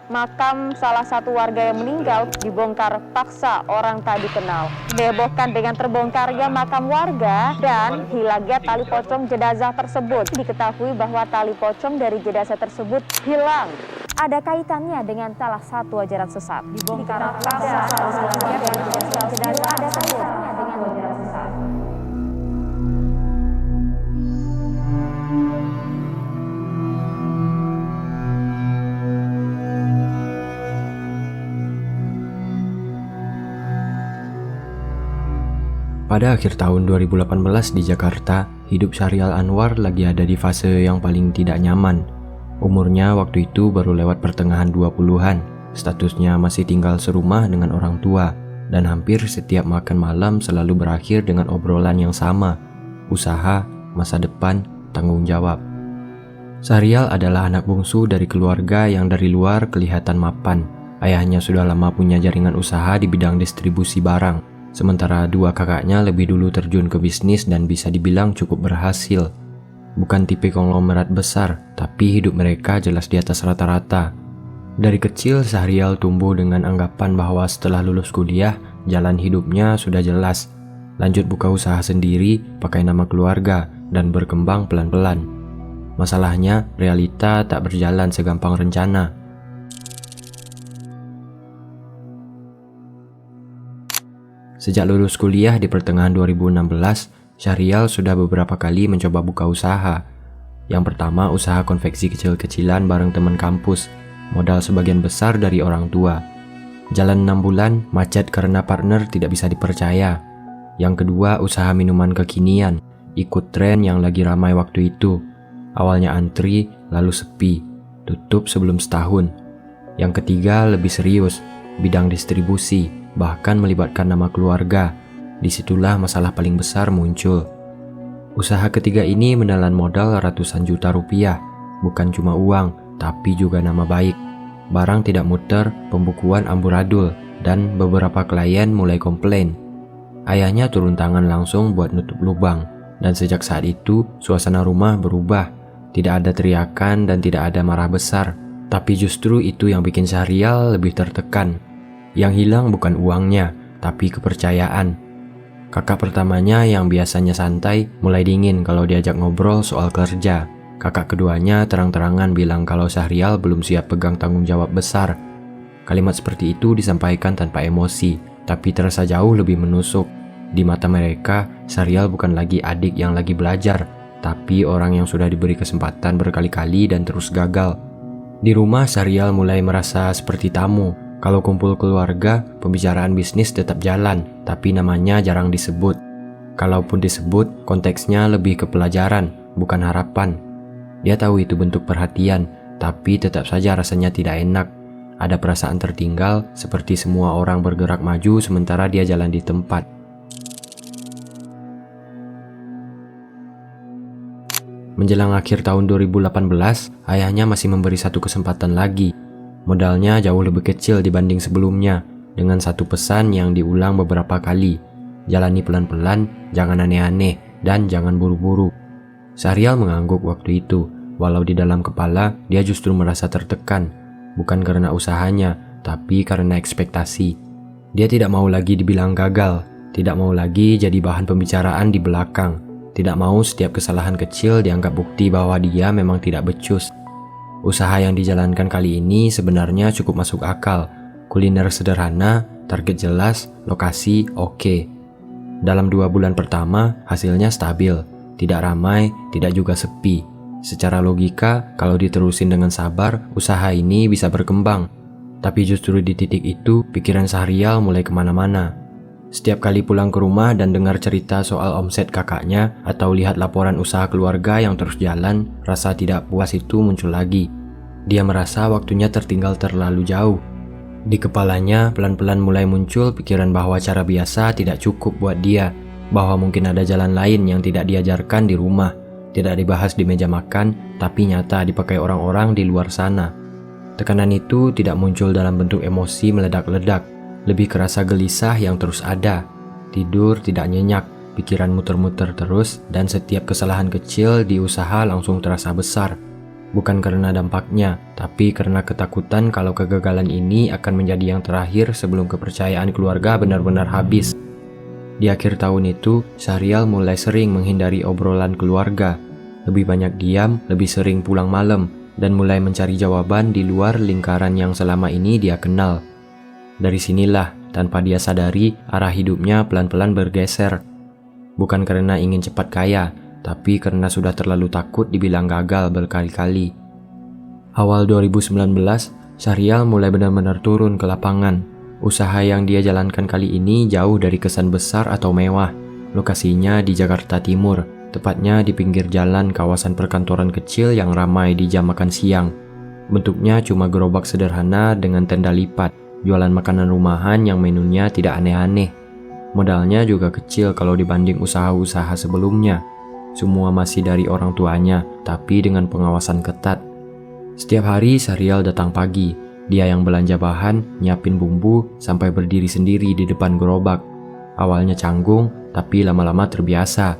makam salah satu warga yang meninggal dibongkar paksa orang tak dikenal. Dihebohkan dengan terbongkarnya makam warga dan hilangnya tali pocong jenazah tersebut. Diketahui bahwa tali pocong dari jenazah tersebut hilang. Ada kaitannya dengan salah satu ajaran sesat. Dibongkar paksa salah satu warga jenazah ada kaitannya dengan ajaran sesat. Pada akhir tahun 2018 di Jakarta, hidup Syahrial Anwar lagi ada di fase yang paling tidak nyaman. Umurnya waktu itu baru lewat pertengahan 20-an, statusnya masih tinggal serumah dengan orang tua, dan hampir setiap makan malam selalu berakhir dengan obrolan yang sama, usaha, masa depan, tanggung jawab. Syahrial adalah anak bungsu dari keluarga yang dari luar kelihatan mapan. Ayahnya sudah lama punya jaringan usaha di bidang distribusi barang. Sementara dua kakaknya lebih dulu terjun ke bisnis dan bisa dibilang cukup berhasil. Bukan tipe konglomerat besar, tapi hidup mereka jelas di atas rata-rata. Dari kecil, Syahrial tumbuh dengan anggapan bahwa setelah lulus kuliah, jalan hidupnya sudah jelas. Lanjut buka usaha sendiri, pakai nama keluarga, dan berkembang pelan-pelan. Masalahnya, realita tak berjalan segampang rencana. Sejak lulus kuliah di pertengahan 2016, Syahrial sudah beberapa kali mencoba buka usaha. Yang pertama, usaha konveksi kecil-kecilan bareng teman kampus, modal sebagian besar dari orang tua. Jalan 6 bulan, macet karena partner tidak bisa dipercaya. Yang kedua, usaha minuman kekinian, ikut tren yang lagi ramai waktu itu. Awalnya antri, lalu sepi, tutup sebelum setahun. Yang ketiga, lebih serius, bidang distribusi, bahkan melibatkan nama keluarga. Disitulah masalah paling besar muncul. Usaha ketiga ini menelan modal ratusan juta rupiah, bukan cuma uang, tapi juga nama baik. Barang tidak muter, pembukuan amburadul, dan beberapa klien mulai komplain. Ayahnya turun tangan langsung buat nutup lubang, dan sejak saat itu suasana rumah berubah. Tidak ada teriakan dan tidak ada marah besar, tapi justru itu yang bikin Syahrial lebih tertekan. Yang hilang bukan uangnya, tapi kepercayaan. Kakak pertamanya yang biasanya santai, mulai dingin kalau diajak ngobrol soal kerja. Kakak keduanya terang-terangan bilang kalau Syahrial belum siap pegang tanggung jawab besar. Kalimat seperti itu disampaikan tanpa emosi, tapi terasa jauh lebih menusuk. Di mata mereka, Syahrial bukan lagi adik yang lagi belajar, tapi orang yang sudah diberi kesempatan berkali-kali dan terus gagal. Di rumah, Syahrial mulai merasa seperti tamu. Kalau kumpul keluarga, pembicaraan bisnis tetap jalan, tapi namanya jarang disebut. Kalaupun disebut, konteksnya lebih ke pelajaran, bukan harapan. Dia tahu itu bentuk perhatian, tapi tetap saja rasanya tidak enak. Ada perasaan tertinggal, seperti semua orang bergerak maju sementara dia jalan di tempat. Menjelang akhir tahun 2018, ayahnya masih memberi satu kesempatan lagi. Modalnya jauh lebih kecil dibanding sebelumnya, dengan satu pesan yang diulang beberapa kali. Jalani pelan-pelan, jangan aneh-aneh, dan jangan buru-buru. Syahrial mengangguk waktu itu, walau di dalam kepala dia justru merasa tertekan. Bukan karena usahanya, tapi karena ekspektasi. Dia tidak mau lagi dibilang gagal, tidak mau lagi jadi bahan pembicaraan di belakang, tidak mau setiap kesalahan kecil dianggap bukti bahwa dia memang tidak becus. Usaha yang dijalankan kali ini sebenarnya cukup masuk akal. Kuliner sederhana, target jelas, lokasi oke. Dalam 2 bulan pertama, hasilnya stabil. Tidak ramai, tidak juga sepi. Secara logika, kalau diterusin dengan sabar, usaha ini bisa berkembang. Tapi justru di titik itu, pikiran Syahrial mulai kemana-mana. Setiap kali pulang ke rumah dan dengar cerita soal omset kakaknya atau lihat laporan usaha keluarga yang terus jalan, rasa tidak puas itu muncul lagi. Dia merasa waktunya tertinggal terlalu jauh. Di kepalanya pelan-pelan mulai muncul pikiran bahwa cara biasa tidak cukup buat dia, bahwa mungkin ada jalan lain yang tidak diajarkan di rumah, tidak dibahas di meja makan, tapi nyata dipakai orang-orang di luar sana. Tekanan itu tidak muncul dalam bentuk emosi meledak-ledak, lebih kerasa gelisah yang terus ada. Tidur tidak nyenyak, pikiran muter-muter terus, dan setiap kesalahan kecil di usaha langsung terasa besar. Bukan karena dampaknya, tapi karena ketakutan kalau kegagalan ini akan menjadi yang terakhir sebelum kepercayaan keluarga benar-benar habis. Di akhir tahun itu, Syahrial mulai sering menghindari obrolan keluarga. Lebih banyak diam, lebih sering pulang malam, dan mulai mencari jawaban di luar lingkaran yang selama ini dia kenal. Dari sinilah, tanpa dia sadari, arah hidupnya pelan-pelan bergeser. Bukan karena ingin cepat kaya, tapi karena sudah terlalu takut dibilang gagal berkali-kali. Awal 2019, Syahrial mulai benar-benar turun ke lapangan. Usaha yang dia jalankan kali ini jauh dari kesan besar atau mewah. Lokasinya di Jakarta Timur, tepatnya di pinggir jalan kawasan perkantoran kecil yang ramai di jam makan siang. Bentuknya cuma gerobak sederhana dengan tenda lipat, jualan makanan rumahan yang menunya tidak aneh-aneh. Modalnya juga kecil kalau dibanding usaha-usaha sebelumnya. Semua masih dari orang tuanya, tapi dengan pengawasan ketat. Setiap hari Syahrial datang pagi. Dia yang belanja bahan, nyiapin bumbu, sampai berdiri sendiri di depan gerobak. Awalnya canggung, tapi lama-lama terbiasa.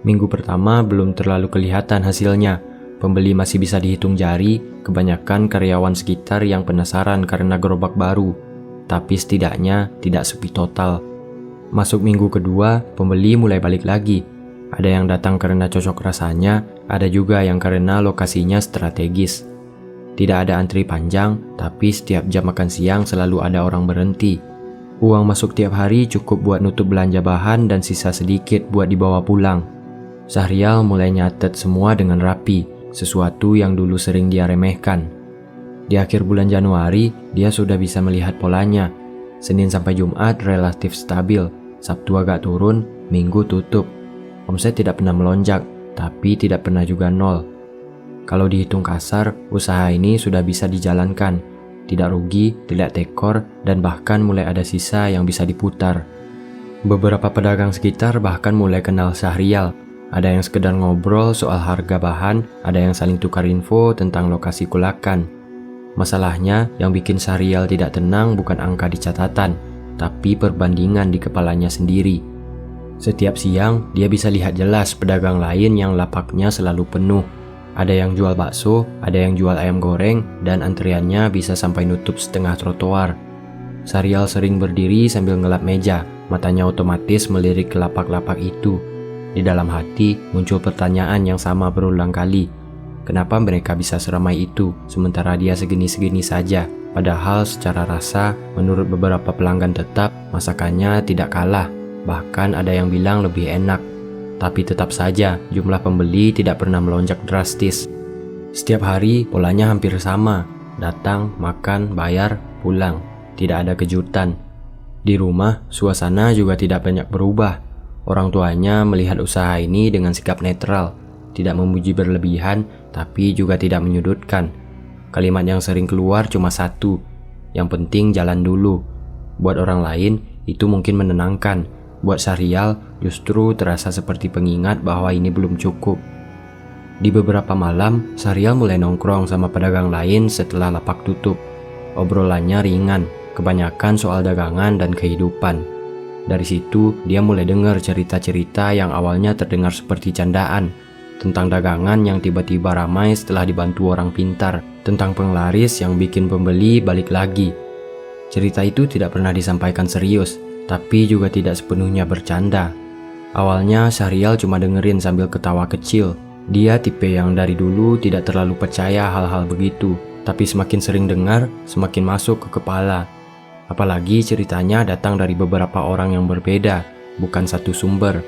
Minggu pertama belum terlalu kelihatan hasilnya. Pembeli masih bisa dihitung jari, kebanyakan karyawan sekitar yang penasaran karena gerobak baru. Tapi setidaknya tidak sepi total. Masuk minggu kedua, pembeli mulai balik lagi. Ada yang datang karena cocok rasanya, ada juga yang karena lokasinya strategis. Tidak ada antri panjang, tapi setiap jam makan siang selalu ada orang berhenti. Uang masuk tiap hari cukup buat nutup belanja bahan dan sisa sedikit buat dibawa pulang. Syahrial mulai nyatet semua dengan rapi, sesuatu yang dulu sering dia remehkan. Di akhir bulan Januari, dia sudah bisa melihat polanya. Senin sampai Jumat relatif stabil, Sabtu agak turun, Minggu tutup. Omset tidak pernah melonjak, tapi tidak pernah juga nol. Kalau dihitung kasar, usaha ini sudah bisa dijalankan. Tidak rugi, tidak tekor, dan bahkan mulai ada sisa yang bisa diputar. Beberapa pedagang sekitar bahkan mulai kenal Syahrial. Ada yang sekedar ngobrol soal harga bahan, ada yang saling tukar info tentang lokasi kulakan. Masalahnya, yang bikin Syahrial tidak tenang bukan angka di catatan, tapi perbandingan di kepalanya sendiri. Setiap siang, dia bisa lihat jelas pedagang lain yang lapaknya selalu penuh. Ada yang jual bakso, ada yang jual ayam goreng, dan antriannya bisa sampai nutup setengah trotoar. Syahrial sering berdiri sambil ngelap meja, matanya otomatis melirik ke lapak-lapak itu. Di dalam hati muncul pertanyaan yang sama berulang kali. Kenapa mereka bisa seramai itu, sementara dia segini-segini saja? Padahal secara rasa, menurut beberapa pelanggan tetap, masakannya tidak kalah. Bahkan ada yang bilang lebih enak. Tapi tetap saja, jumlah pembeli tidak pernah melonjak drastis. Setiap hari, polanya hampir sama. Datang, makan, bayar, pulang. Tidak ada kejutan. Di rumah, suasana juga tidak banyak berubah. Orang tuanya melihat usaha ini dengan sikap netral. Tidak memuji berlebihan, tapi juga tidak menyudutkan. Kalimat yang sering keluar cuma satu. Yang penting jalan dulu. Buat orang lain, itu mungkin menenangkan. Buat Syahrial, justru terasa seperti pengingat bahwa ini belum cukup. Di beberapa malam, Syahrial mulai nongkrong sama pedagang lain setelah lapak tutup. Obrolannya ringan, kebanyakan soal dagangan dan kehidupan. Dari situ, dia mulai dengar cerita-cerita yang awalnya terdengar seperti candaan. Tentang dagangan yang tiba-tiba ramai setelah dibantu orang pintar. Tentang penglaris yang bikin pembeli balik lagi. Cerita itu tidak pernah disampaikan serius, tapi juga tidak sepenuhnya bercanda. Awalnya Syahrial cuma dengerin sambil ketawa kecil. Dia tipe yang dari dulu tidak terlalu percaya hal-hal begitu, tapi semakin sering dengar, semakin masuk ke kepala. Apalagi ceritanya datang dari beberapa orang yang berbeda, bukan satu sumber.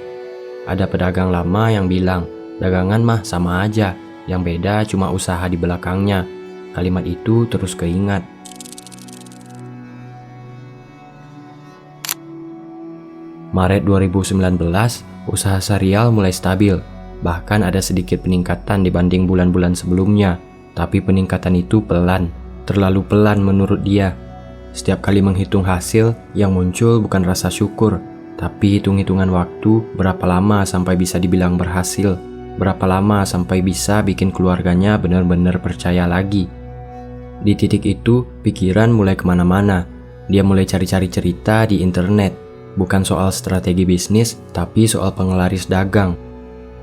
Ada pedagang lama yang bilang, dagangan mah sama aja, yang beda cuma usaha di belakangnya. Kalimat itu terus keingat. Maret 2019, usaha Syahrial mulai stabil. Bahkan ada sedikit peningkatan dibanding bulan-bulan sebelumnya. Tapi peningkatan itu pelan, terlalu pelan menurut dia. Setiap kali menghitung hasil, yang muncul bukan rasa syukur, tapi hitung-hitungan waktu berapa lama sampai bisa dibilang berhasil. Berapa lama sampai bisa bikin keluarganya benar-benar percaya lagi. Di titik itu, pikiran mulai kemana-mana. Dia mulai cari-cari cerita di internet. Bukan soal strategi bisnis, tapi soal penglaris dagang.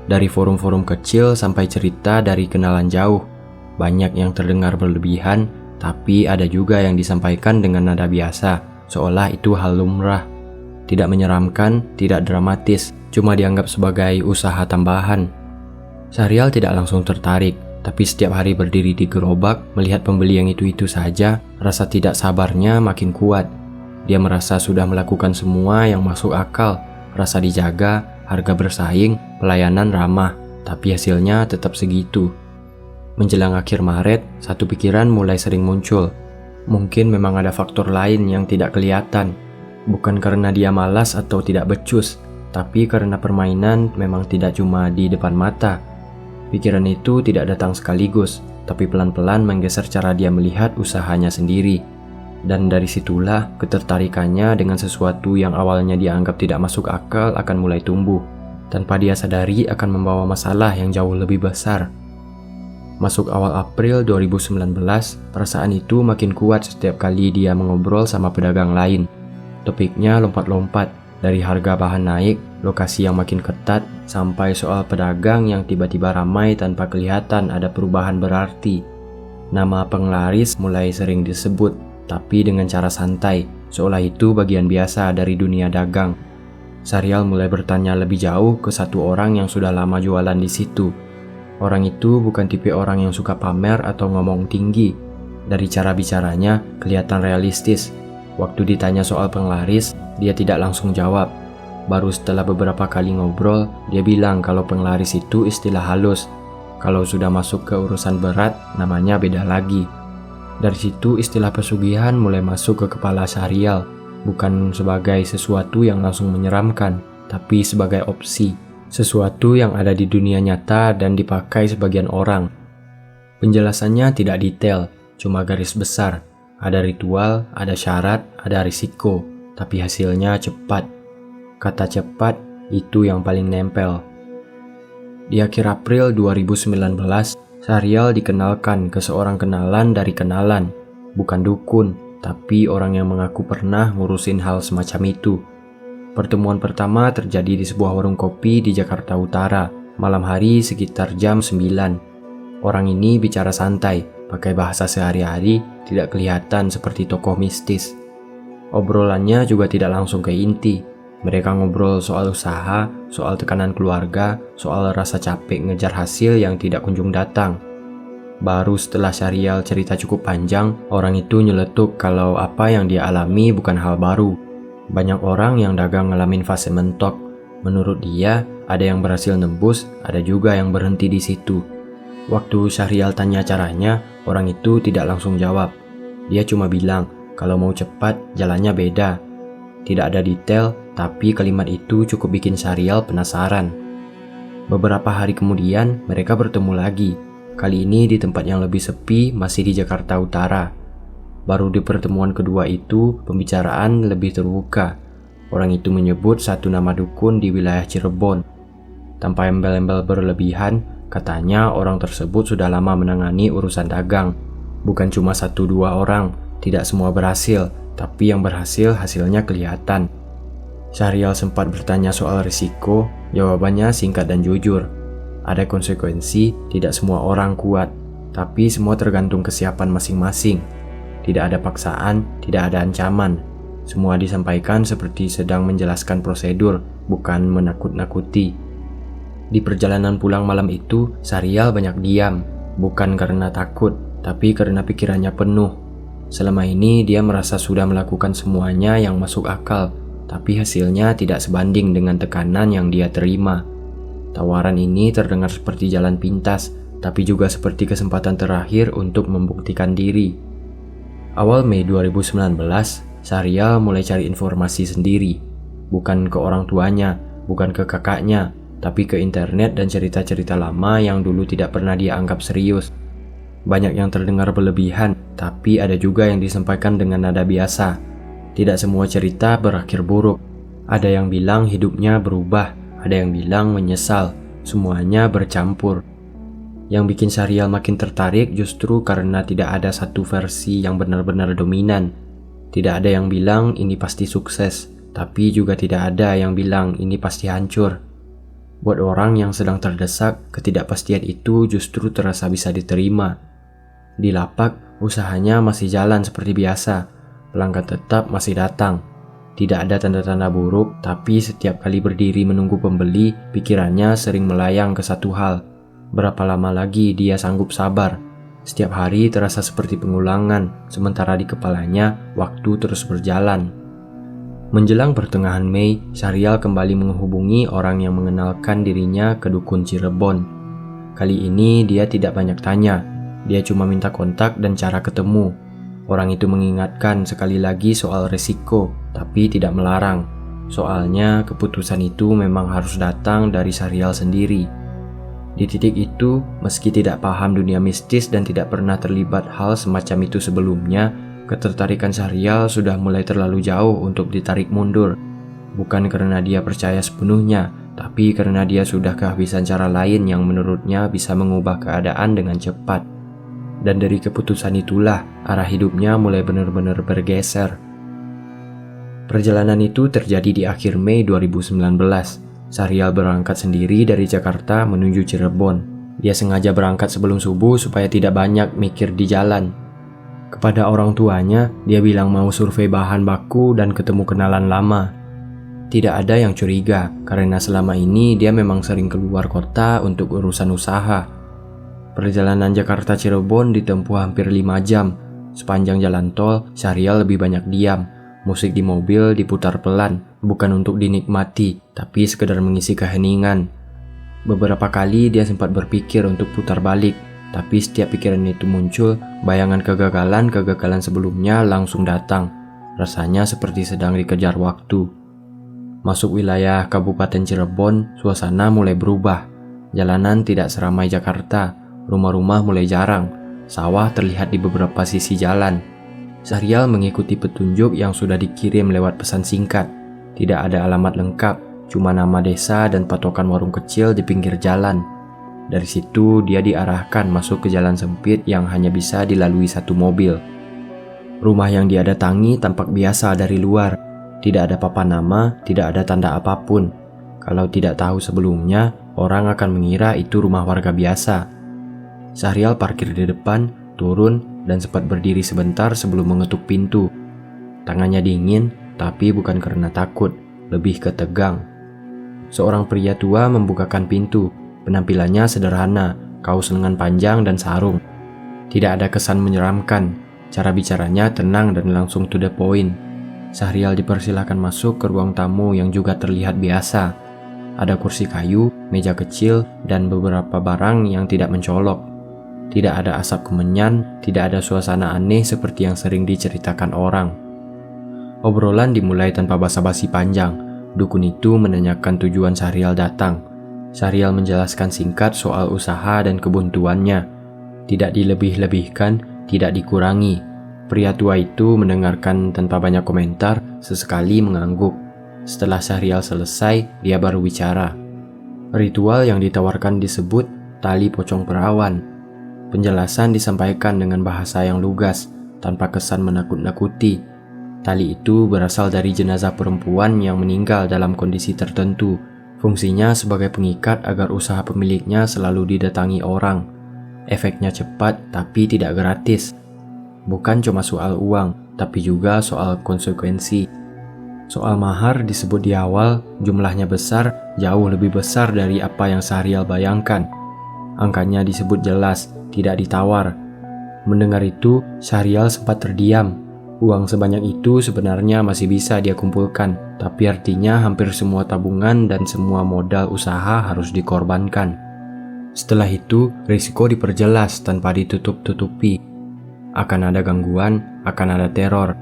Dari forum-forum kecil sampai cerita dari kenalan jauh. Banyak yang terdengar berlebihan, tapi ada juga yang disampaikan dengan nada biasa, seolah itu hal lumrah. Tidak menyeramkan, tidak dramatis, cuma dianggap sebagai usaha tambahan. Syahrial tidak langsung tertarik, tapi setiap hari berdiri di gerobak, melihat pembeli yang itu-itu saja, rasa tidak sabarnya makin kuat. Dia merasa sudah melakukan semua yang masuk akal, rasa dijaga, harga bersaing, pelayanan ramah, tapi hasilnya tetap segitu. Menjelang akhir Maret, satu pikiran mulai sering muncul. Mungkin memang ada faktor lain yang tidak kelihatan. Bukan karena dia malas atau tidak becus, tapi karena permainan memang tidak cuma di depan mata. Pikiran itu tidak datang sekaligus, tapi pelan-pelan menggeser cara dia melihat usahanya sendiri. Dan dari situlah ketertarikannya dengan sesuatu yang awalnya dianggap tidak masuk akal akan mulai tumbuh. Tanpa dia sadari akan membawa masalah yang jauh lebih besar. Masuk awal April 2019, perasaan itu makin kuat setiap kali dia mengobrol sama pedagang lain. Topiknya lompat-lompat, dari harga bahan naik, lokasi yang makin ketat, sampai soal pedagang yang tiba-tiba ramai tanpa kelihatan ada perubahan berarti. Nama penglaris mulai sering disebut, tapi dengan cara santai, seolah itu bagian biasa dari dunia dagang. Syahrial mulai bertanya lebih jauh ke satu orang yang sudah lama jualan di situ. Orang itu bukan tipe orang yang suka pamer atau ngomong tinggi. Dari cara bicaranya, kelihatan realistis. Waktu ditanya soal penglaris, dia tidak langsung jawab. Baru setelah beberapa kali ngobrol, dia bilang kalau penglaris itu istilah halus. Kalau sudah masuk ke urusan berat, namanya beda lagi. Dari situ istilah pesugihan mulai masuk ke kepala Syahrial. Bukan sebagai sesuatu yang langsung menyeramkan, tapi sebagai opsi. Sesuatu yang ada di dunia nyata dan dipakai sebagian orang. Penjelasannya tidak detail, cuma garis besar. Ada ritual, ada syarat, ada risiko, tapi hasilnya cepat. Kata cepat itu yang paling nempel. Di akhir April 2019, Syahrial dikenalkan ke seorang kenalan dari kenalan. Bukan dukun, tapi orang yang mengaku pernah ngurusin hal semacam itu. Pertemuan pertama terjadi di sebuah warung kopi di Jakarta Utara, malam hari sekitar jam 9. Orang ini bicara santai, pakai bahasa sehari-hari, tidak kelihatan seperti tokoh mistis. Obrolannya juga tidak langsung ke inti. Mereka ngobrol soal usaha, soal tekanan keluarga, soal rasa capek ngejar hasil yang tidak kunjung datang. Baru setelah Syahrial cerita cukup panjang, orang itu nyeletuk kalau apa yang dia alami bukan hal baru. Banyak orang yang dagang ngalamin fase mentok. Menurut dia, ada yang berhasil nembus, ada juga yang berhenti di situ. Waktu Syahrial tanya caranya, orang itu tidak langsung jawab. Dia cuma bilang, kalau mau cepat, jalannya beda. Tidak ada detail, tapi kalimat itu cukup bikin Syahrial penasaran. Beberapa hari kemudian, mereka bertemu lagi. Kali ini di tempat yang lebih sepi, masih di Jakarta Utara. Baru di pertemuan kedua itu, pembicaraan lebih terbuka. Orang itu menyebut satu nama dukun di wilayah Cirebon. Tanpa embel-embel berlebihan, katanya orang tersebut sudah lama menangani urusan dagang. Bukan cuma 1-2 orang, tidak semua berhasil, tapi yang berhasil hasilnya kelihatan. Syahrial sempat bertanya soal risiko, jawabannya singkat dan jujur. Ada konsekuensi, tidak semua orang kuat, tapi semua tergantung kesiapan masing-masing. Tidak ada paksaan, tidak ada ancaman. Semua disampaikan seperti sedang menjelaskan prosedur, bukan menakut-nakuti. Di perjalanan pulang malam itu, Syahrial banyak diam. Bukan karena takut, tapi karena pikirannya penuh. Selama ini dia merasa sudah melakukan semuanya yang masuk akal, tapi hasilnya tidak sebanding dengan tekanan yang dia terima. Tawaran ini terdengar seperti jalan pintas, tapi juga seperti kesempatan terakhir untuk membuktikan diri. Awal Mei 2019, Syahrial mulai cari informasi sendiri. Bukan ke orang tuanya, bukan ke kakaknya, tapi ke internet dan cerita-cerita lama yang dulu tidak pernah dia anggap serius. Banyak yang terdengar berlebihan, tapi ada juga yang disampaikan dengan nada biasa. Tidak semua cerita berakhir buruk. Ada yang bilang hidupnya berubah, ada yang bilang menyesal. Semuanya bercampur. Yang bikin Syahrial makin tertarik justru karena tidak ada satu versi yang benar-benar dominan. Tidak ada yang bilang ini pasti sukses, tapi juga tidak ada yang bilang ini pasti hancur. Buat orang yang sedang terdesak, ketidakpastian itu justru terasa bisa diterima. Di lapak, usahanya masih jalan seperti biasa. Pelanggan tetap masih datang. Tidak ada tanda-tanda buruk, tapi setiap kali berdiri menunggu pembeli, pikirannya sering melayang ke satu hal. Berapa lama lagi dia sanggup sabar? Setiap hari terasa seperti pengulangan, sementara di kepalanya waktu terus berjalan. Menjelang pertengahan Mei, Syahrial kembali menghubungi orang yang mengenalkan dirinya ke dukun Cirebon. Kali ini dia tidak banyak tanya, dia cuma minta kontak dan cara ketemu. Orang itu mengingatkan sekali lagi soal resiko, tapi tidak melarang. Soalnya keputusan itu memang harus datang dari Syahrial sendiri. Di titik itu, meski tidak paham dunia mistis dan tidak pernah terlibat hal semacam itu sebelumnya, ketertarikan Syahrial sudah mulai terlalu jauh untuk ditarik mundur. Bukan karena dia percaya sepenuhnya, tapi karena dia sudah kehabisan cara lain yang menurutnya bisa mengubah keadaan dengan cepat. Dan dari keputusan itulah, arah hidupnya mulai benar-benar bergeser. Perjalanan itu terjadi di akhir Mei 2019. Syahrial berangkat sendiri dari Jakarta menuju Cirebon. Dia sengaja berangkat sebelum subuh supaya tidak banyak mikir di jalan. Kepada orang tuanya, dia bilang mau survei bahan baku dan ketemu kenalan lama. Tidak ada yang curiga, karena selama ini dia memang sering keluar kota untuk urusan usaha. Perjalanan Jakarta-Cirebon ditempuh hampir 5 jam. Sepanjang jalan tol, Syahrial lebih banyak diam. Musik di mobil diputar pelan, bukan untuk dinikmati, tapi sekedar mengisi keheningan. Beberapa kali dia sempat berpikir untuk putar balik, tapi setiap pikiran itu muncul, bayangan kegagalan sebelumnya langsung datang. Rasanya seperti sedang dikejar waktu. Masuk wilayah Kabupaten Cirebon, suasana mulai berubah. Jalanan tidak seramai Jakarta, rumah-rumah mulai jarang, sawah terlihat di beberapa sisi jalan. Syahrial mengikuti petunjuk yang sudah dikirim lewat pesan singkat. Tidak ada alamat lengkap, cuma nama desa dan patokan warung kecil di pinggir jalan. Dari situ dia diarahkan masuk ke jalan sempit yang hanya bisa dilalui satu mobil. Rumah yang dia datangi tampak biasa dari luar. Tidak ada papan nama, tidak ada tanda apapun. Kalau tidak tahu sebelumnya, orang akan mengira itu rumah warga biasa. Syahrial parkir di depan, turun, dan sempat berdiri sebentar sebelum mengetuk pintu. Tangannya dingin, tapi bukan karena takut, lebih ke tegang. Seorang pria tua membukakan pintu. Penampilannya sederhana, kaos lengan panjang dan sarung. Tidak ada kesan menyeramkan. Cara bicaranya tenang dan langsung to the point. Syahrial dipersilakan masuk ke ruang tamu yang juga terlihat biasa. Ada kursi kayu, meja kecil, dan beberapa barang yang tidak mencolok. Tidak ada asap kemenyan, tidak ada suasana aneh seperti yang sering diceritakan orang. Obrolan dimulai tanpa basa-basi panjang. Dukun itu menanyakan tujuan Syahrial datang. Syahrial menjelaskan singkat soal usaha dan kebuntuannya. Tidak dilebih-lebihkan, tidak dikurangi. Pria tua itu mendengarkan tanpa banyak komentar, sesekali mengangguk. Setelah Syahrial selesai, dia baru bicara. Ritual yang ditawarkan disebut tali pocong perawan. Penjelasan disampaikan dengan bahasa yang lugas, tanpa kesan menakut-nakuti. Tali itu berasal dari jenazah perempuan yang meninggal dalam kondisi tertentu. Fungsinya sebagai pengikat agar usaha pemiliknya selalu didatangi orang. Efeknya cepat tapi tidak gratis. Bukan cuma soal uang, tapi juga soal konsekuensi. Soal mahar disebut di awal, jumlahnya besar, jauh lebih besar dari apa yang Syahrial bayangkan. Angkanya disebut jelas, tidak ditawar. Mendengar itu, Syahrial sempat terdiam. Uang sebanyak itu sebenarnya masih bisa dia kumpulkan, tapi artinya hampir semua tabungan dan semua modal usaha harus dikorbankan. Setelah itu, risiko diperjelas tanpa ditutup-tutupi. Akan ada gangguan, akan ada teror.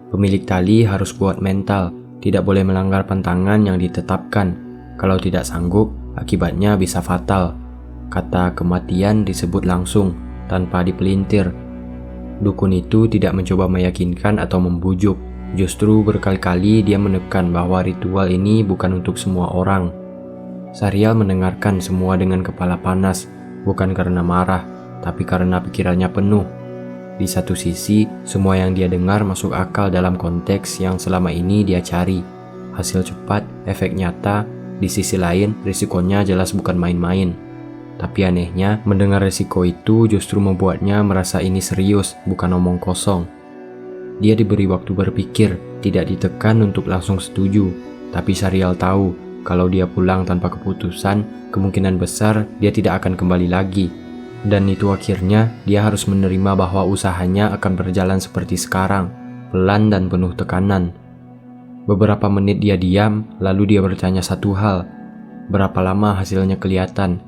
Pemilik tali harus kuat mental, tidak boleh melanggar pantangan yang ditetapkan. Kalau tidak sanggup, akibatnya bisa fatal. Kata kematian disebut langsung, tanpa dipelintir. Dukun itu tidak mencoba meyakinkan atau membujuk. Justru berkali-kali dia menekan bahwa ritual ini bukan untuk semua orang. Syahrial mendengarkan semua dengan kepala panas, bukan karena marah, tapi karena pikirannya penuh. Di satu sisi, semua yang dia dengar masuk akal dalam konteks yang selama ini dia cari. Hasil cepat, efek nyata. Di sisi lain, risikonya jelas bukan main-main. Tapi anehnya, mendengar resiko itu justru membuatnya merasa ini serius, bukan omong kosong. Dia diberi waktu berpikir, tidak ditekan untuk langsung setuju. Tapi Syahrial tahu, kalau dia pulang tanpa keputusan, kemungkinan besar dia tidak akan kembali lagi. Dan itu akhirnya dia harus menerima bahwa usahanya akan berjalan seperti sekarang, pelan dan penuh tekanan. Beberapa menit dia diam, lalu dia bertanya satu hal. Berapa lama hasilnya kelihatan?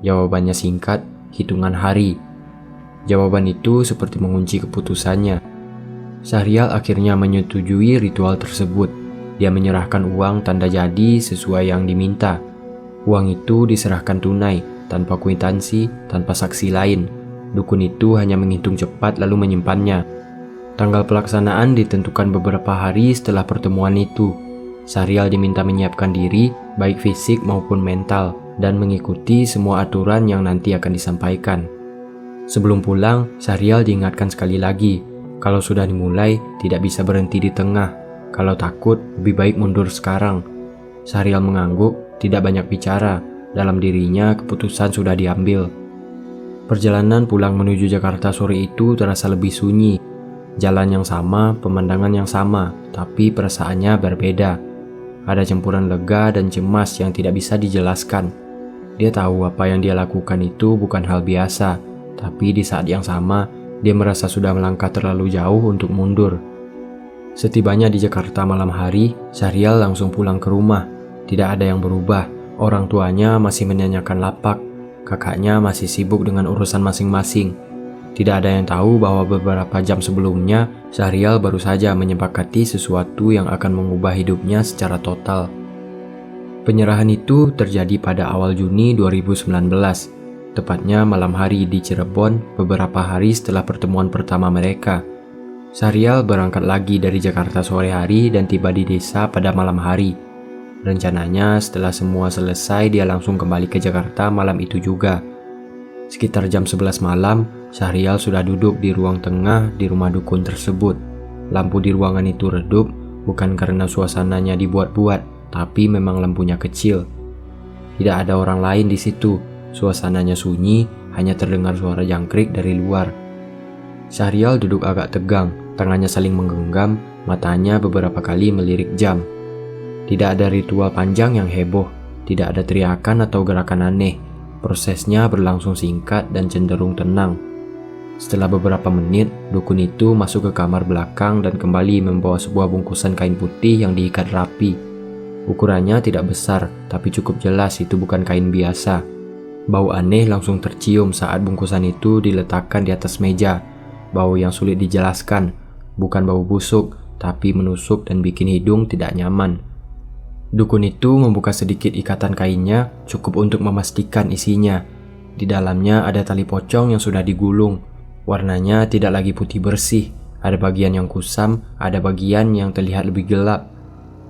Jawabannya singkat, hitungan hari. Jawaban itu seperti mengunci keputusannya. Syahrial akhirnya menyetujui ritual tersebut. Dia menyerahkan uang tanda jadi sesuai yang diminta. Uang itu diserahkan tunai, tanpa kwitansi, tanpa saksi lain. Dukun itu hanya menghitung cepat lalu menyimpannya. Tanggal pelaksanaan ditentukan beberapa hari setelah pertemuan itu. Syahrial diminta menyiapkan diri, baik fisik maupun mental, dan mengikuti semua aturan yang nanti akan disampaikan. Sebelum pulang, Syahrial diingatkan sekali lagi, kalau sudah dimulai, tidak bisa berhenti di tengah. Kalau takut, lebih baik mundur sekarang. Syahrial mengangguk, tidak banyak bicara. Dalam dirinya, keputusan sudah diambil. Perjalanan pulang menuju Jakarta sore itu terasa lebih sunyi. Jalan yang sama, pemandangan yang sama, tapi perasaannya berbeda. Ada campuran lega dan cemas yang tidak bisa dijelaskan. Dia tahu apa yang dia lakukan itu bukan hal biasa, tapi di saat yang sama, dia merasa sudah melangkah terlalu jauh untuk mundur. Setibanya di Jakarta malam hari, Syahrial langsung pulang ke rumah. Tidak ada yang berubah, orang tuanya masih menyanyikan lapak, kakaknya masih sibuk dengan urusan masing-masing. Tidak ada yang tahu bahwa beberapa jam sebelumnya, Syahrial baru saja menyepakati sesuatu yang akan mengubah hidupnya secara total. Penyerahan itu terjadi pada awal Juni 2019, tepatnya malam hari di Cirebon beberapa hari setelah pertemuan pertama mereka. Syahrial berangkat lagi dari Jakarta sore hari dan tiba di desa pada malam hari. Rencananya setelah semua selesai dia langsung kembali ke Jakarta malam itu juga. Sekitar jam 11 malam, Syahrial sudah duduk di ruang tengah di rumah dukun tersebut. Lampu di ruangan itu redup, bukan karena suasananya dibuat-buat, tapi memang lampunya kecil. Tidak ada orang lain di situ, suasananya sunyi, hanya terdengar suara jangkrik dari luar. Syahrial duduk agak tegang, tangannya saling menggenggam, matanya beberapa kali melirik jam. Tidak ada ritual panjang yang heboh, tidak ada teriakan atau gerakan aneh. Prosesnya berlangsung singkat dan cenderung tenang. Setelah beberapa menit, dukun itu masuk ke kamar belakang dan kembali membawa sebuah bungkusan kain putih yang diikat rapi. Ukurannya tidak besar, tapi cukup jelas itu bukan kain biasa. Bau aneh langsung tercium saat bungkusan itu diletakkan di atas meja. Bau yang sulit dijelaskan, bukan bau busuk, tapi menusuk dan bikin hidung tidak nyaman. Dukun itu membuka sedikit ikatan kainnya, cukup untuk memastikan isinya. Di dalamnya ada tali pocong yang sudah digulung. Warnanya tidak lagi putih bersih, ada bagian yang kusam, ada bagian yang terlihat lebih gelap.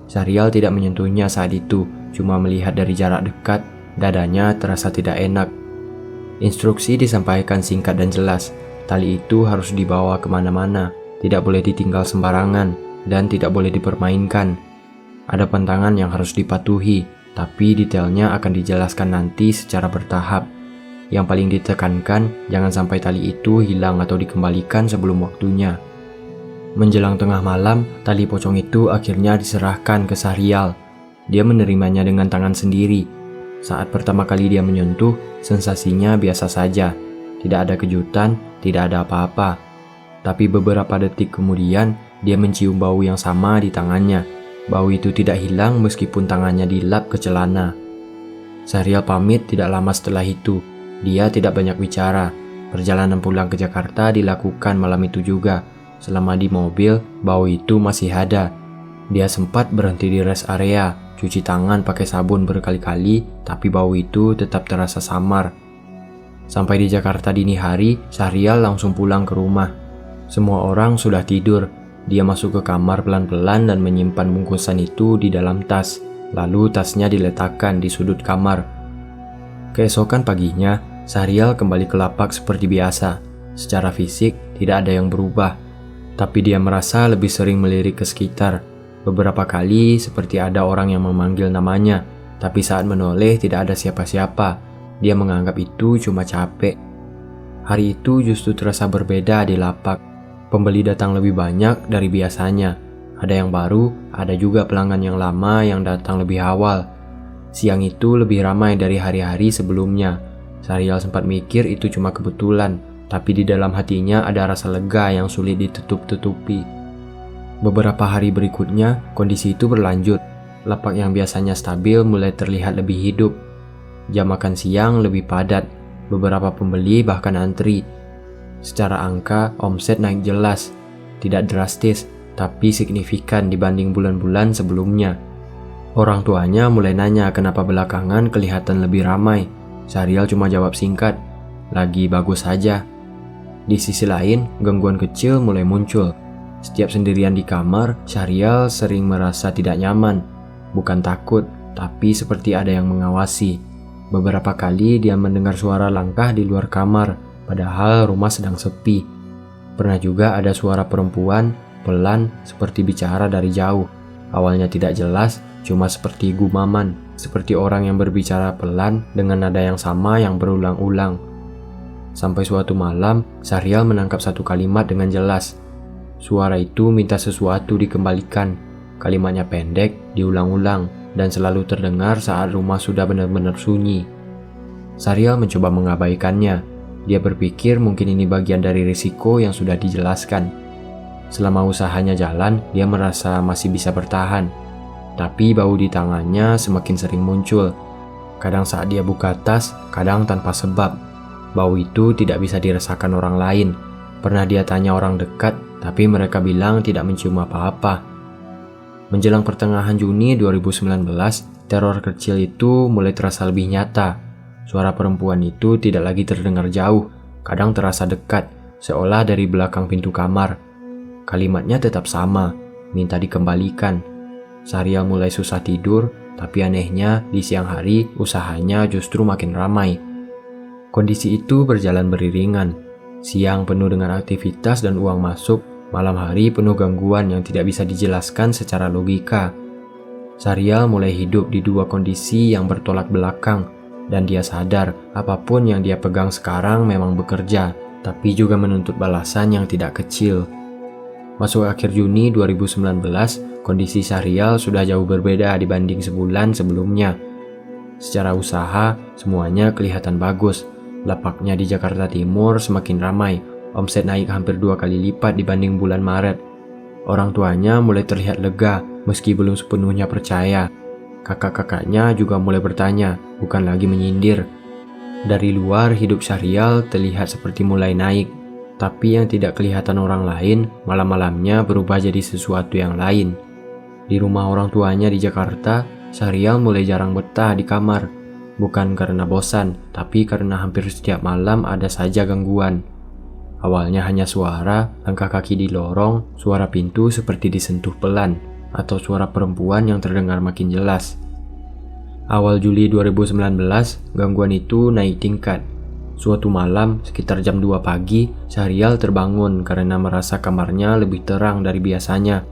Syahrial tidak menyentuhnya saat itu, cuma melihat dari jarak dekat, dadanya terasa tidak enak. Instruksi disampaikan singkat dan jelas, tali itu harus dibawa kemana-mana, tidak boleh ditinggal sembarangan, dan tidak boleh dipermainkan. Ada pantangan yang harus dipatuhi, tapi detailnya akan dijelaskan nanti secara bertahap. Yang paling ditekankan, jangan sampai tali itu hilang atau dikembalikan sebelum waktunya. Menjelang tengah malam, tali pocong itu akhirnya diserahkan ke Syahrial. Dia menerimanya dengan tangan sendiri. Saat pertama kali dia menyentuh, sensasinya biasa saja. Tidak ada kejutan, tidak ada apa-apa. Tapi beberapa detik kemudian, dia mencium bau yang sama di tangannya. Bau itu tidak hilang meskipun tangannya dilap ke celana. Syahrial pamit tidak lama setelah itu. Dia tidak banyak bicara. Perjalanan pulang ke Jakarta dilakukan malam itu juga. Selama di mobil, bau itu masih ada. Dia sempat berhenti di rest area, cuci tangan pakai sabun berkali-kali, tapi bau itu tetap terasa samar. Sampai di Jakarta dini hari, Syahrial langsung pulang ke rumah. Semua orang sudah tidur. Dia masuk ke kamar pelan-pelan dan menyimpan bungkusan itu di dalam tas. Lalu tasnya diletakkan di sudut kamar. Keesokan paginya, Syahrial kembali ke lapak seperti biasa. Secara fisik, tidak ada yang berubah. Tapi dia merasa lebih sering melirik ke sekitar. Beberapa kali seperti ada orang yang memanggil namanya, tapi saat menoleh tidak ada siapa-siapa. Dia menganggap itu cuma capek. Hari itu justru terasa berbeda di lapak. Pembeli datang lebih banyak dari biasanya. Ada yang baru, ada juga pelanggan yang lama yang datang lebih awal. Siang itu lebih ramai dari hari-hari sebelumnya. Syahrial sempat mikir itu cuma kebetulan, tapi di dalam hatinya ada rasa lega yang sulit ditutup-tutupi. Beberapa hari berikutnya, kondisi itu berlanjut. Lapak yang biasanya stabil mulai terlihat lebih hidup. Jam makan siang lebih padat, beberapa pembeli bahkan antri. Secara angka, omset naik jelas, tidak drastis, tapi signifikan dibanding bulan-bulan sebelumnya. Orang tuanya mulai nanya kenapa belakangan kelihatan lebih ramai. Syahrial cuma jawab singkat, lagi bagus saja. Di sisi lain, gangguan kecil mulai muncul. Setiap sendirian di kamar, Syahrial sering merasa tidak nyaman. Bukan takut, tapi seperti ada yang mengawasi. Beberapa kali dia mendengar suara langkah di luar kamar, padahal rumah sedang sepi. Pernah juga ada suara perempuan, pelan, seperti bicara dari jauh. Awalnya tidak jelas, cuma seperti gumaman, seperti orang yang berbicara pelan dengan nada yang sama yang berulang-ulang. Sampai suatu malam, Syahrial menangkap satu kalimat dengan jelas. Suara itu minta sesuatu dikembalikan. Kalimatnya pendek, diulang-ulang, dan selalu terdengar saat rumah sudah benar-benar sunyi. Syahrial mencoba mengabaikannya. Dia berpikir mungkin ini bagian dari risiko yang sudah dijelaskan. Selama usahanya jalan, dia merasa masih bisa bertahan. Tapi bau di tangannya semakin sering muncul. Kadang saat dia buka tas, kadang tanpa sebab. Bau itu tidak bisa dirasakan orang lain. Pernah dia tanya orang dekat, tapi mereka bilang tidak mencium apa-apa. Menjelang pertengahan Juni 2019, teror kecil itu mulai terasa lebih nyata. Suara perempuan itu tidak lagi terdengar jauh, kadang terasa dekat, seolah dari belakang pintu kamar. Kalimatnya tetap sama, minta dikembalikan. Syahrial mulai susah tidur, tapi anehnya di siang hari usahanya justru makin ramai. Kondisi itu berjalan beriringan. Siang penuh dengan aktivitas dan uang masuk, malam hari penuh gangguan yang tidak bisa dijelaskan secara logika. Syahrial mulai hidup di dua kondisi yang bertolak belakang, dan dia sadar apapun yang dia pegang sekarang memang bekerja, tapi juga menuntut balasan yang tidak kecil. Masuk akhir Juni 2019, kondisi Syahrial sudah jauh berbeda dibanding sebulan sebelumnya. Secara usaha, semuanya kelihatan bagus. Lapaknya di Jakarta Timur semakin ramai, omset naik hampir 2 kali lipat dibanding bulan Maret. Orang tuanya mulai terlihat lega, meski belum sepenuhnya percaya. Kakak-kakaknya juga mulai bertanya, bukan lagi menyindir. Dari luar, hidup Syahrial terlihat seperti mulai naik. Tapi yang tidak kelihatan orang lain, malam-malamnya berubah jadi sesuatu yang lain. Di rumah orang tuanya di Jakarta, Syahrial mulai jarang betah di kamar. Bukan karena bosan, tapi karena hampir setiap malam ada saja gangguan. Awalnya hanya suara, langkah kaki di lorong, suara pintu seperti disentuh pelan, atau suara perempuan yang terdengar makin jelas. Awal Juli 2019, gangguan itu naik tingkat. Suatu malam, sekitar jam 2 pagi, Syahrial terbangun karena merasa kamarnya lebih terang dari biasanya.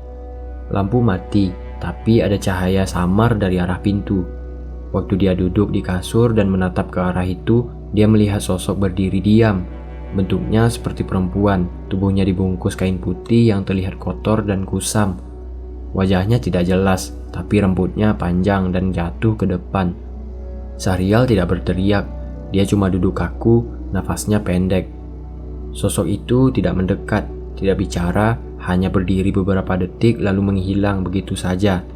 Lampu mati, tapi ada cahaya samar dari arah pintu. Waktu dia duduk di kasur dan menatap ke arah itu, dia melihat sosok berdiri diam. Bentuknya seperti perempuan, tubuhnya dibungkus kain putih yang terlihat kotor dan kusam. Wajahnya tidak jelas, tapi rambutnya panjang dan jatuh ke depan. Syahrial tidak berteriak. Dia cuma duduk kaku, nafasnya pendek. Sosok itu tidak mendekat, tidak bicara, hanya berdiri beberapa detik lalu menghilang begitu saja.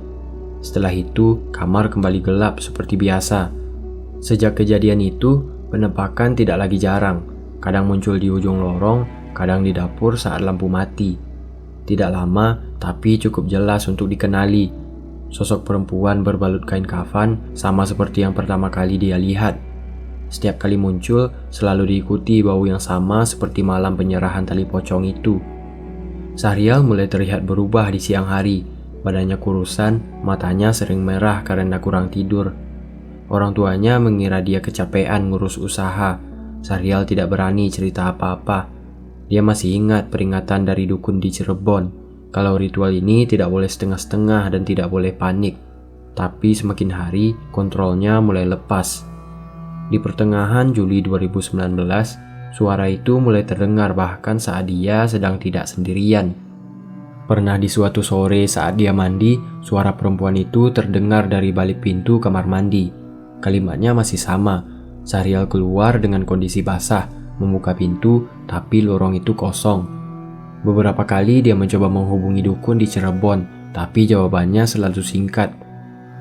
Setelah itu, kamar kembali gelap seperti biasa. Sejak kejadian itu, penampakan tidak lagi jarang. Kadang muncul di ujung lorong, kadang di dapur saat lampu mati. Tidak lama, tapi cukup jelas untuk dikenali. Sosok perempuan berbalut kain kafan sama seperti yang pertama kali dia lihat. Setiap kali muncul, selalu diikuti bau yang sama seperti malam penyerahan tali pocong itu. Syahrial mulai terlihat berubah di siang hari. Badannya kurusan, matanya sering merah karena kurang tidur. Orang tuanya mengira dia kecapean ngurus usaha. Syahrial tidak berani cerita apa-apa. Dia masih ingat peringatan dari dukun di Cirebon. Kalau ritual ini tidak boleh setengah-setengah dan tidak boleh panik. Tapi semakin hari, kontrolnya mulai lepas. Di pertengahan Juli 2019, suara itu mulai terdengar bahkan saat dia sedang tidak sendirian. Pernah di suatu sore saat dia mandi, suara perempuan itu terdengar dari balik pintu kamar mandi. Kalimatnya masih sama. Syahrial keluar dengan kondisi basah, membuka pintu, tapi lorong itu kosong. Beberapa kali dia mencoba menghubungi dukun di Cirebon, tapi jawabannya selalu singkat.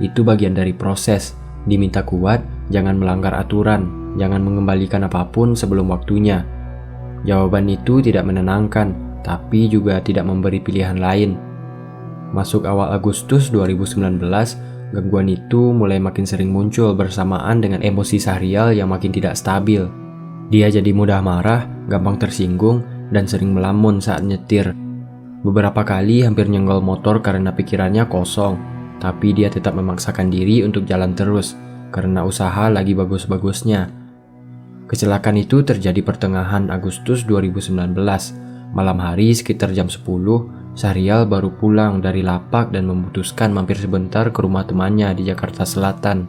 Itu bagian dari proses. Diminta kuat, jangan melanggar aturan. Jangan mengembalikan apapun sebelum waktunya. Jawaban itu tidak menenangkan, tapi juga tidak memberi pilihan lain. Masuk awal Agustus 2019, gangguan itu mulai makin sering muncul bersamaan dengan emosi Syahrial yang makin tidak stabil. Dia jadi mudah marah, gampang tersinggung, dan sering melamun saat nyetir. Beberapa kali hampir nyenggol motor karena pikirannya kosong, tapi dia tetap memaksakan diri untuk jalan terus, karena usaha lagi bagus-bagusnya. Kecelakaan itu terjadi pertengahan Agustus 2019. Malam hari sekitar jam 10, Syahrial baru pulang dari lapak dan memutuskan mampir sebentar ke rumah temannya di Jakarta Selatan.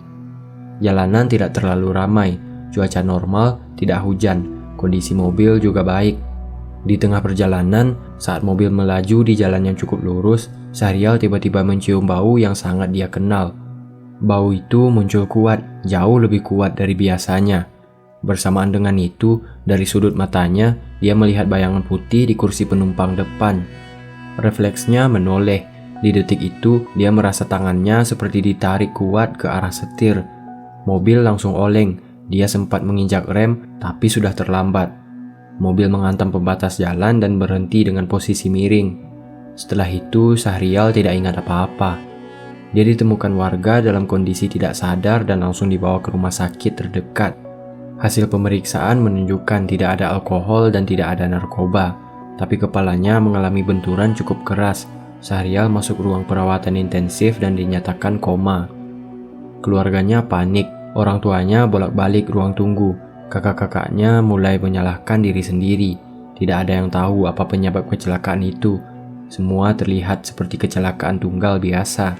Jalanan tidak terlalu ramai, cuaca normal, tidak hujan, kondisi mobil juga baik. Di tengah perjalanan, saat mobil melaju di jalan yang cukup lurus, Syahrial tiba-tiba mencium bau yang sangat dia kenal. Bau itu muncul kuat, jauh lebih kuat dari biasanya. Bersamaan dengan itu, dari sudut matanya, dia melihat bayangan putih di kursi penumpang depan. Refleksnya menoleh. Di detik itu, dia merasa tangannya seperti ditarik kuat ke arah setir. Mobil langsung oleng. Dia sempat menginjak rem, tapi sudah terlambat. Mobil menghantam pembatas jalan dan berhenti dengan posisi miring. Setelah itu, Syahrial tidak ingat apa-apa. Dia ditemukan warga dalam kondisi tidak sadar dan langsung dibawa ke rumah sakit terdekat. Hasil pemeriksaan menunjukkan tidak ada alkohol dan tidak ada narkoba, tapi kepalanya mengalami benturan cukup keras. Syahrial masuk ruang perawatan intensif dan dinyatakan koma. Keluarganya panik, orang tuanya bolak-balik ruang tunggu. Kakak-kakaknya mulai menyalahkan diri sendiri. Tidak ada yang tahu apa penyebab kecelakaan itu. Semua terlihat seperti kecelakaan tunggal biasa.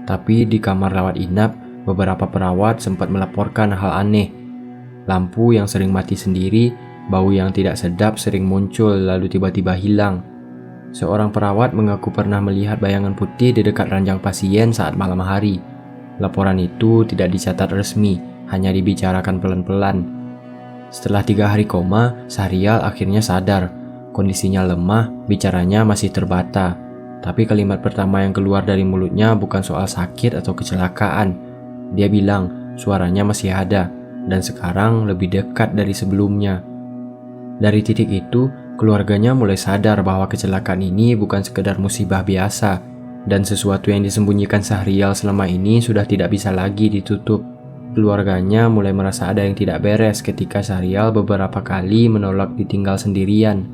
Tapi di kamar rawat inap, beberapa perawat sempat melaporkan hal aneh. Lampu yang sering mati sendiri, bau yang tidak sedap sering muncul lalu tiba-tiba hilang. Seorang perawat mengaku pernah melihat bayangan putih di dekat ranjang pasien saat malam hari. Laporan itu tidak dicatat resmi, hanya dibicarakan pelan-pelan. Setelah 3 hari koma, Syahrial akhirnya sadar. Kondisinya lemah, bicaranya masih terbata. Tapi kalimat pertama yang keluar dari mulutnya bukan soal sakit atau kecelakaan. Dia bilang suaranya masih ada, dan sekarang lebih dekat dari sebelumnya. Dari titik itu, keluarganya mulai sadar bahwa kecelakaan ini bukan sekedar musibah biasa, dan sesuatu yang disembunyikan Syahrial selama ini sudah tidak bisa lagi ditutup. Keluarganya mulai merasa ada yang tidak beres ketika Syahrial beberapa kali menolak ditinggal sendirian.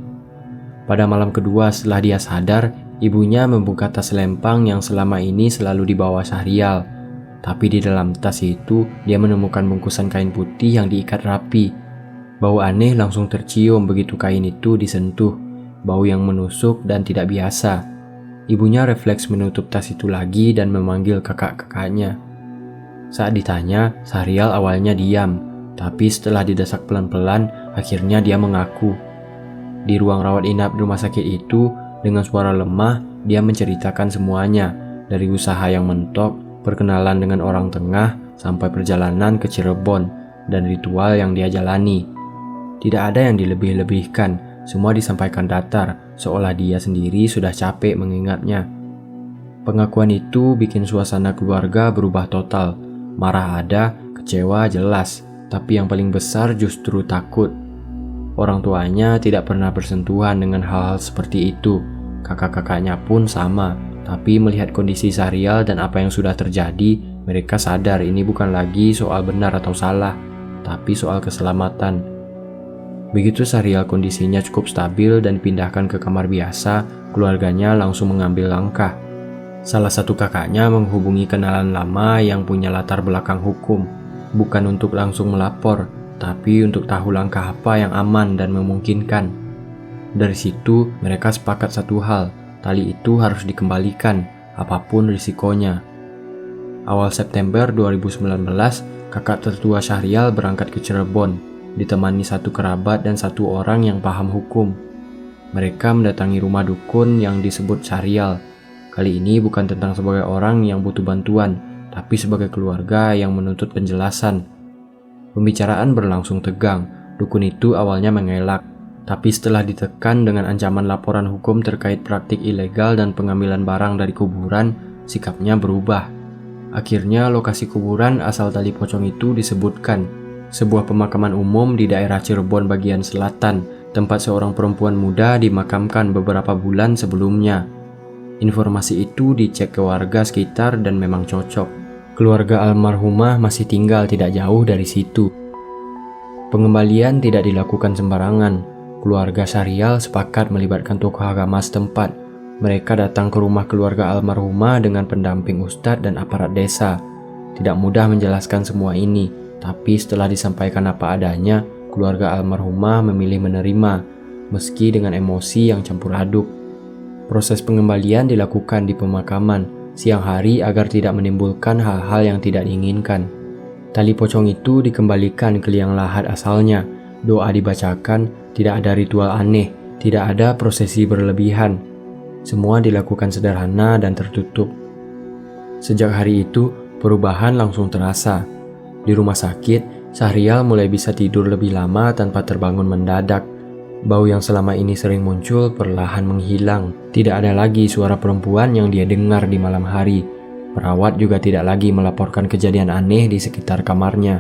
Pada malam kedua setelah dia sadar, ibunya membuka tas lempang yang selama ini selalu dibawa Syahrial. Tapi di dalam tas itu, dia menemukan bungkusan kain putih yang diikat rapi. Bau aneh langsung tercium begitu kain itu disentuh. Bau yang menusuk dan tidak biasa. Ibunya refleks menutup tas itu lagi dan memanggil kakak-kakaknya. Saat ditanya, Syahrial awalnya diam. Tapi setelah didesak pelan-pelan, akhirnya dia mengaku. Di ruang rawat inap rumah sakit itu, dengan suara lemah, dia menceritakan semuanya. Dari usaha yang mentok, perkenalan dengan orang tengah, sampai perjalanan ke Cirebon, dan ritual yang dia jalani. Tidak ada yang dilebih-lebihkan, semua disampaikan datar, seolah dia sendiri sudah capek mengingatnya. Pengakuan itu bikin suasana keluarga berubah total. Marah ada, kecewa jelas, tapi yang paling besar justru takut. Orang tuanya tidak pernah bersentuhan dengan hal-hal seperti itu. Kakak-kakaknya pun sama. Tapi melihat kondisi Syahrial dan apa yang sudah terjadi, mereka sadar ini bukan lagi soal benar atau salah, tapi soal keselamatan. Begitu Syahrial kondisinya cukup stabil dan dipindahkan ke kamar biasa, keluarganya langsung mengambil langkah. Salah satu kakaknya menghubungi kenalan lama yang punya latar belakang hukum, bukan untuk langsung melapor, tapi untuk tahu langkah apa yang aman dan memungkinkan. Dari situ, mereka sepakat satu hal, tali itu harus dikembalikan, apapun risikonya. Awal September 2019, kakak tertua Syahrial berangkat ke Cirebon, ditemani satu kerabat dan satu orang yang paham hukum. Mereka mendatangi rumah dukun yang disebut Syahrial. Kali ini bukan tentang sebagai orang yang butuh bantuan, tapi sebagai keluarga yang menuntut penjelasan. Pembicaraan berlangsung tegang. Dukun itu awalnya mengelak, tapi setelah ditekan dengan ancaman laporan hukum terkait praktik ilegal dan pengambilan barang dari kuburan, sikapnya berubah. Akhirnya lokasi kuburan asal tali pocong itu disebutkan, sebuah pemakaman umum di daerah Cirebon bagian selatan, tempat seorang perempuan muda dimakamkan beberapa bulan sebelumnya. Informasi itu dicek ke warga sekitar dan memang cocok. Keluarga almarhumah masih tinggal tidak jauh dari situ. Pengembalian tidak dilakukan sembarangan. Keluarga Syahrial sepakat melibatkan tokoh agama setempat. Mereka datang ke rumah keluarga almarhumah dengan pendamping ustadz dan aparat desa. Tidak mudah menjelaskan semua ini, tapi setelah disampaikan apa adanya, keluarga almarhumah memilih menerima, meski dengan emosi yang campur aduk. Proses pengembalian dilakukan di pemakaman siang hari agar tidak menimbulkan hal-hal yang tidak diinginkan. Tali pocong itu dikembalikan ke liang lahat asalnya. Doa dibacakan, tidak ada ritual aneh, tidak ada prosesi berlebihan. Semua dilakukan sederhana dan tertutup. Sejak hari itu, perubahan langsung terasa. Di rumah sakit, Syahrial mulai bisa tidur lebih lama tanpa terbangun mendadak. Bau yang selama ini sering muncul perlahan menghilang. Tidak ada lagi suara perempuan yang dia dengar di malam hari. Perawat juga tidak lagi melaporkan kejadian aneh di sekitar kamarnya.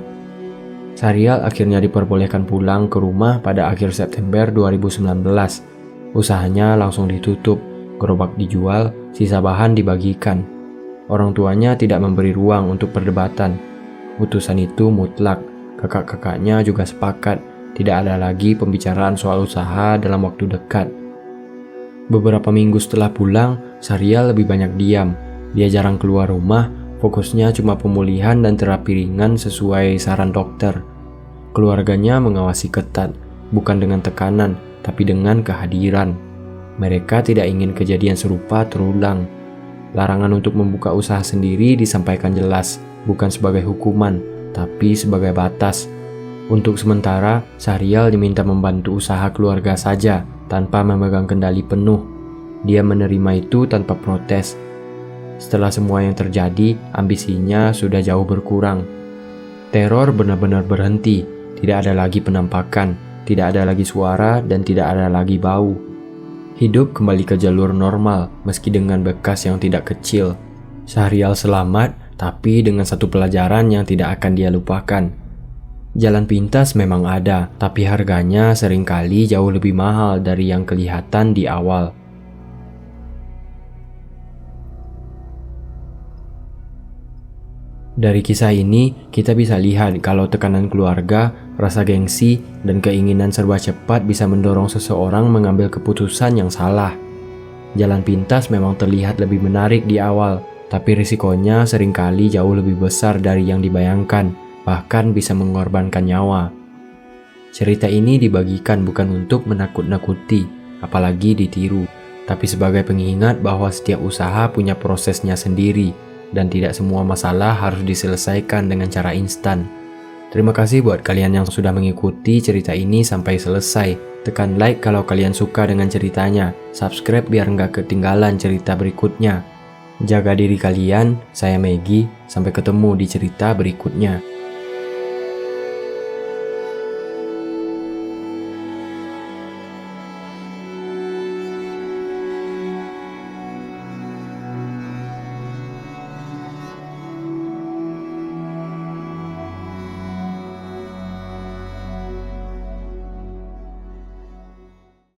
Syahrial akhirnya diperbolehkan pulang ke rumah pada akhir September 2019. Usahanya langsung ditutup, gerobak dijual, sisa bahan dibagikan. Orang tuanya tidak memberi ruang untuk perdebatan. Putusan itu mutlak, kakak-kakaknya juga sepakat. Tidak ada lagi pembicaraan soal usaha dalam waktu dekat. Beberapa minggu setelah pulang, Syahrial lebih banyak diam. Dia jarang keluar rumah, fokusnya cuma pemulihan dan terapi ringan sesuai saran dokter. Keluarganya mengawasi ketat, bukan dengan tekanan, tapi dengan kehadiran. Mereka tidak ingin kejadian serupa terulang. Larangan untuk membuka usaha sendiri disampaikan jelas, bukan sebagai hukuman, tapi sebagai batas. Untuk sementara, Syahrial diminta membantu usaha keluarga saja, tanpa memegang kendali penuh. Dia menerima itu tanpa protes. Setelah semua yang terjadi, ambisinya sudah jauh berkurang. Teror benar-benar berhenti, tidak ada lagi penampakan, tidak ada lagi suara, dan tidak ada lagi bau. Hidup kembali ke jalur normal, meski dengan bekas yang tidak kecil. Syahrial selamat, tapi dengan satu pelajaran yang tidak akan dia lupakan. Jalan pintas memang ada, tapi harganya seringkali jauh lebih mahal dari yang kelihatan di awal. Dari kisah ini, kita bisa lihat kalau tekanan keluarga, rasa gengsi, dan keinginan serba cepat bisa mendorong seseorang mengambil keputusan yang salah. Jalan pintas memang terlihat lebih menarik di awal, tapi risikonya seringkali jauh lebih besar dari yang dibayangkan, bahkan bisa mengorbankan nyawa. Cerita ini dibagikan bukan untuk menakut-nakuti, apalagi ditiru, tapi sebagai pengingat bahwa setiap usaha punya prosesnya sendiri, dan tidak semua masalah harus diselesaikan dengan cara instan. Terima kasih buat kalian yang sudah mengikuti cerita ini sampai selesai. Tekan like kalau kalian suka dengan ceritanya. Subscribe biar nggak ketinggalan cerita berikutnya. Jaga diri kalian, saya Maggie. Sampai ketemu di cerita berikutnya.